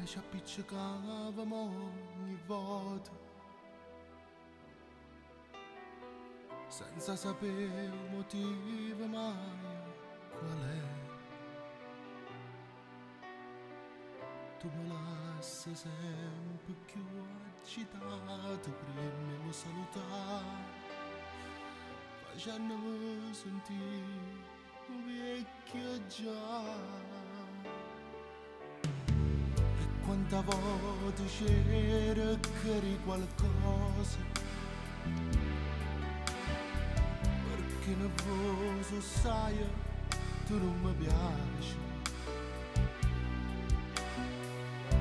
e ci appiccicavamo ogni volta, senza sapere il motivo mai qual è. Tu mi lasci sempre più agitato prima di salutare, facendomi sentire un vecchio già. E quanta volte c'era che eri qualcosa, perché nervoso sai, tu non mi piaci.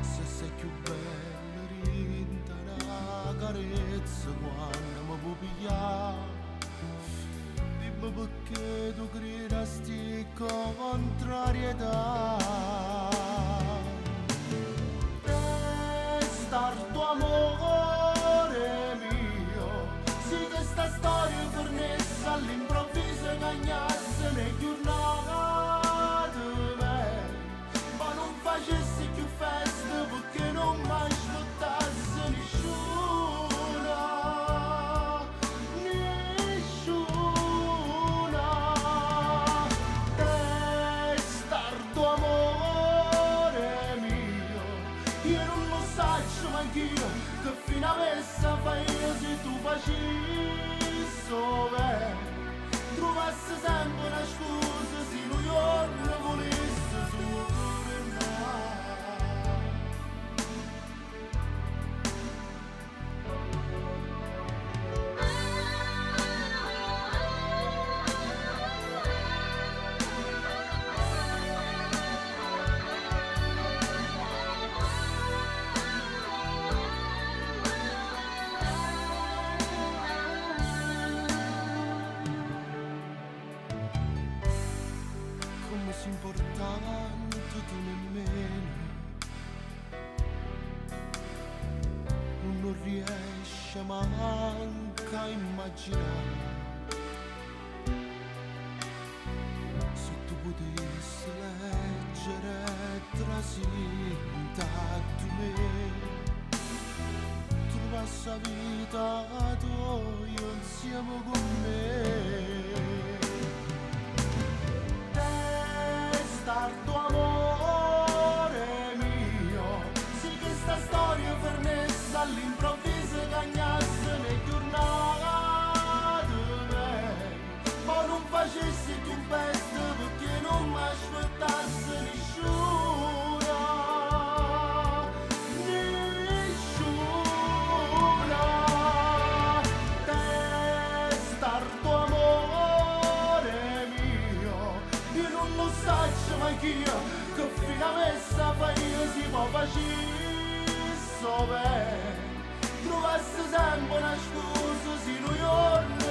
Se sei più bella rinta una carezza quando mi puoi pigliare, dimmi perché tu credi sti contrarietà. Restar tuo amore mio, sì che sta storia tornesse all'improvviso cagnasse nei giornate belle, ma non facessi più festa perché non mi aspettasse nessuna, nessuna. Restar tuo amore mio, io non lo saccio manch'io che fino a messa fai io se tu facessi bene. Trovassi sempre una scusa se New York ne volesse tornare. Come si importante tu nemmeno, non riesce manca a immaginare. Se tu potessi leggere tra sinta di me, tu passa vita tua insieme con me. Restar tuo amore mio, sì che sta storia fermessa all'improvviso cagnasse nei giornate belle, ma non facessi tu best perché non mi aspettasse nessuna, nessuna. Restar tuo amore mio, io non lo saccio manch'io che fino a messa fai io si può facere bene. Trovassi sempre una scusa se New York